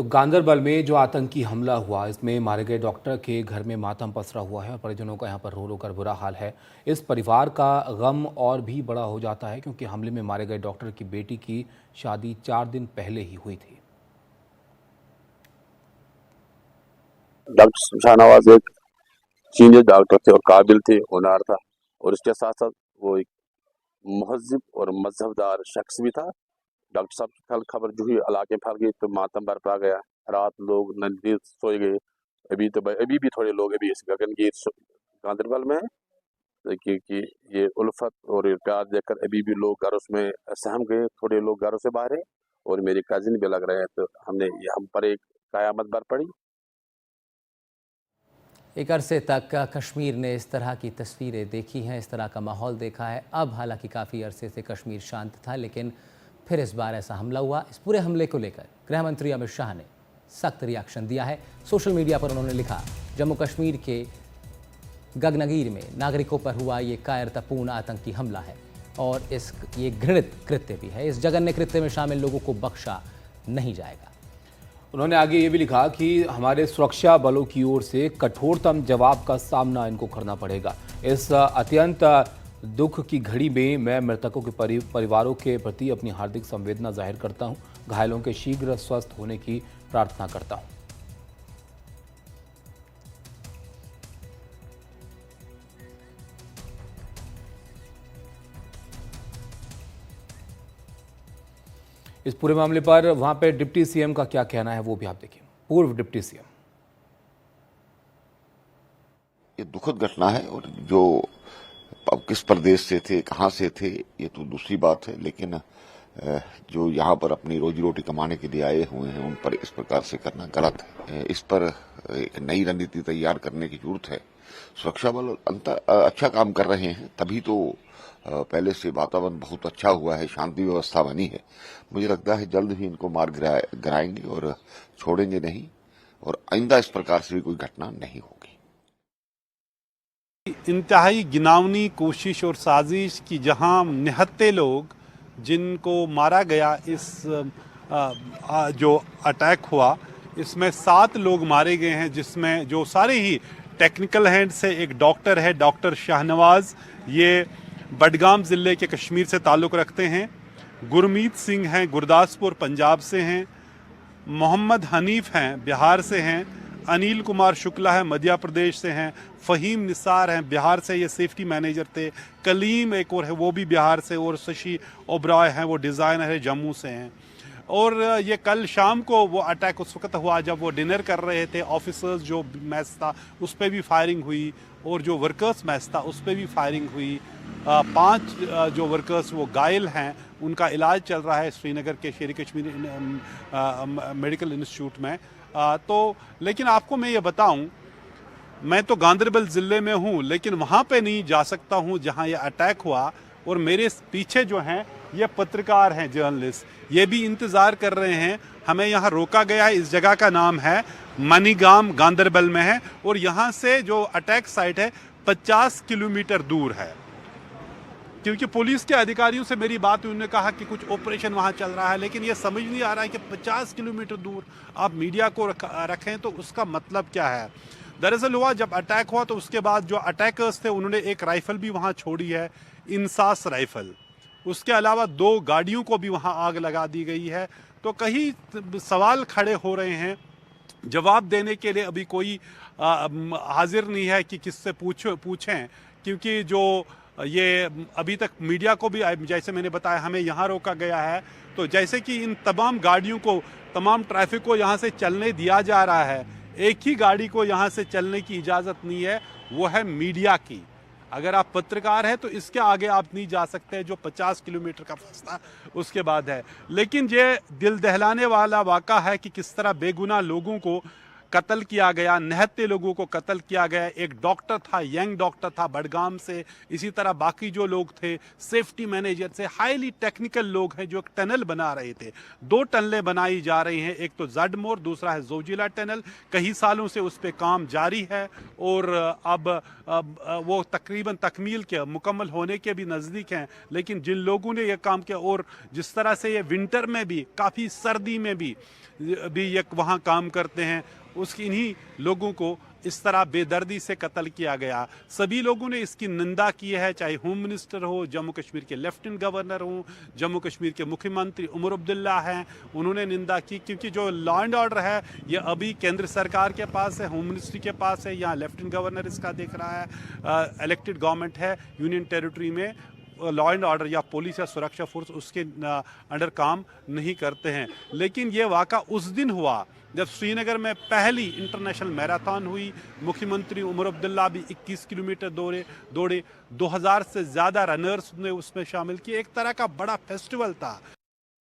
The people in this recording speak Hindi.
तो गांदरबल में जो आतंकी हमला हुआ, इसमें मारे गए डॉक्टर के घर में मातम पसरा हुआ है और परिजनों का यहां पर रो रो कर बुरा हाल है। इस परिवार का गम और भी बड़ा हो जाता है क्योंकि हमले में मारे गए डॉक्टर की बेटी की शादी 4 दिन पहले ही हुई थी। डॉक्टर शाहनवाज एक सीनियर डॉक्टर थे और काबिल थे, होनहार था, और इसके साथ साथ वो एक महज़िब और मजहबदार शख्स भी था। डॉक्टर साहब की कल खबर जो हुई इलाके में फैल गई तो मातम बरपा गया। रात लोग नींद सोए गए। अभी भी थोड़े लोग अभी इस गगनगीर गांदरबल में हैं कि ये उल्फत और ये प्यार देखकर अभी भी लोग घरों में सहम गए। थोड़े लोग घरों से बाहर हैं और मेरे कजिन भी लग रहे हैं, तो हम पर एक कयामत बर पड़ी। एक अरसे तक कश्मीर ने इस तरह की तस्वीरें देखी हैं, इस तरह का माहौल देखा है। अब हालांकि काफ़ी अरसे से कश्मीर शांत था, लेकिन फिर इस बार ऐसा हमला हुआ। इस पूरे हमले को लेकर गृह मंत्री अमित शाह ने सख्त रिएक्शन दिया है। सोशल मीडिया पर उन्होंने लिखा, जम्मू कश्मीर के गगनगीर में नागरिकों पर हुआ ये कायरतापूर्ण आतंकी हमला है और ये घृणित कृत्य भी है। इस जघन्य कृत्य में शामिल लोगों को बख्शा नहीं जाएगा। उन्होंने आगे ये भी लिखा कि हमारे सुरक्षा बलों की ओर से कठोरतम जवाब का सामना इनको करना पड़ेगा। इस अत्यंत दुख की घड़ी में मैं मृतकों के परिवारों के प्रति अपनी हार्दिक संवेदना जाहिर करता हूं। घायलों के शीघ्र स्वस्थ होने की प्रार्थना करता हूं। इस पूरे मामले पर वहां पे डिप्टी सीएम का क्या कहना है वो भी आप देखिए। पूर्व डिप्टी सीएम, ये दुखद घटना है और जो अब किस प्रदेश से थे, कहां से थे, ये तो दूसरी बात है, लेकिन जो यहाँ पर अपनी रोजी रोटी कमाने के लिए आए हुए हैं उन पर इस प्रकार से करना गलत है। इस पर एक नई रणनीति तैयार करने की जरूरत है। सुरक्षा बल अच्छा काम कर रहे हैं, तभी तो पहले से वातावरण बहुत अच्छा हुआ है, शांति व्यवस्था बनी है। मुझे लगता है जल्द ही इनको मार गिराएंगे और छोड़ेंगे नहीं, और आइंदा इस प्रकार से भी कोई घटना नहीं होगी। इंतहाई गिनावनी कोशिश और साजिश की जहां निहत्ते लोग जिनको मारा गया, इस जो अटैक हुआ इसमें 7 लोग मारे गए हैं, जिसमें जो सारे ही टेक्निकल हैंड से एक डॉक्टर है, डॉक्टर शाहनवाज, ये बडगाम ज़िले के कश्मीर से ताल्लुक़ रखते हैं। गुरमीत सिंह हैं, गुरदासपुर पंजाब से हैं। मोहम्मद हनीफ हैं, बिहार से हैं। अनिल कुमार शुक्ला है, मध्य प्रदेश से हैं। फ़हीम निसार हैं, बिहार से, ये सेफ्टी मैनेजर थे। कलीम एक और है, वो भी बिहार से। और शशि ओबराय हैं, वो डिज़ाइनर है, जम्मू से हैं। और ये कल शाम को वो अटैक उस वक्त हुआ जब वो डिनर कर रहे थे। ऑफिसर्स जो मैस था उस पर भी फायरिंग हुई और जो वर्कर्स मैस था उस पर भी फायरिंग हुई। 5 जो वर्कर्स वो घायल हैं, उनका इलाज चल रहा है श्रीनगर के शेर कश्मीर मेडिकल इंस्टीट्यूट में। तो लेकिन आपको मैं ये बताऊं, मैं तो गांदरबल ज़िले में हूं, लेकिन वहां पे नहीं जा सकता हूं जहां ये अटैक हुआ। और मेरे पीछे जो हैं ये पत्रकार हैं, जर्नलिस्ट, ये भी इंतज़ार कर रहे हैं। हमें यहाँ रोका गया है। इस जगह का नाम है मनीगाम, गांदरबल में है, और यहाँ से जो अटैक साइट है 50 किलोमीटर दूर है। क्योंकि पुलिस के अधिकारियों से मेरी बात हुई, उन्होंने कहा कि कुछ ऑपरेशन वहाँ चल रहा है, लेकिन ये समझ नहीं आ रहा है कि 50 किलोमीटर दूर आप मीडिया को रखें तो उसका मतलब क्या है। दरअसल हुआ जब अटैक हुआ तो उसके बाद जो अटैकर्स थे उन्होंने एक राइफ़ल भी वहाँ छोड़ी है, इंसास राइफ़ल। उसके अलावा 2 गाड़ियों को भी वहाँ आग लगा दी गई है। तो कई सवाल खड़े हो रहे हैं, जवाब देने के लिए अभी कोई हाजिर नहीं है कि किससे पूछें, क्योंकि जो ये अभी तक मीडिया को भी, जैसे मैंने बताया, हमें यहाँ रोका गया है। तो जैसे कि इन तमाम गाड़ियों को, तमाम ट्रैफिक को यहाँ से चलने दिया जा रहा है, एक ही गाड़ी को यहाँ से चलने की इजाज़त नहीं है, वो है मीडिया की। अगर आप पत्रकार हैं तो इसके आगे आप नहीं जा सकते, जो 50 किलोमीटर का फासला उसके बाद है। लेकिन ये दिल दहलाने वाला वाक़ा है कि किस तरह बेगुनाह लोगों को कत्ल किया गया, निहत्ते लोगों को कत्ल किया गया। एक डॉक्टर था, यंग डॉक्टर था बडगाम से, इसी तरह बाकी जो लोग थे सेफ्टी मैनेजर से, हाईली टेक्निकल लोग हैं जो एक टनल बना रहे थे। 2 टनलें बनाई जा रही हैं, एक तो जडमोर, दूसरा है जोजिला टनल। कई सालों से उस पर काम जारी है और अब वो तकरीबन तकमील के मुकम्मल होने के भी नज़दीक हैं। लेकिन जिन लोगों ने यह काम किया और जिस तरह से ये विंटर में भी, काफ़ी सर्दी में भी ये वहाँ काम करते हैं, उसकी इन्हीं लोगों को इस तरह बेदर्दी से कत्ल किया गया। सभी लोगों ने इसकी निंदा की है, चाहे होम मिनिस्टर हो, जम्मू कश्मीर के लेफ्टिनेंट गवर्नर हो, जम्मू कश्मीर के मुख्यमंत्री उमर अब्दुल्ला हैं, उन्होंने निंदा की। क्योंकि जो लॉ एंड ऑर्डर है ये अभी केंद्र सरकार के पास है, होम मिनिस्ट्री के पास है, यहाँ लेफ्टिनेंट गवर्नर इसका देख रहा है। इलेक्टेड गवर्नमेंट है, यूनियन टेरिटरी में लॉ एंड ऑर्डर या पुलिस या सुरक्षा फोर्स उसके अंडर काम नहीं करते हैं। लेकिन ये वाक़ा उस दिन हुआ जब श्रीनगर में पहली इंटरनेशनल मैराथन हुई। मुख्यमंत्री उमर अब्दुल्ला भी 21 किलोमीटर दौड़े। 2000 से ज़्यादा रनर्स ने उसमें शामिल किए। एक तरह का बड़ा फेस्टिवल था।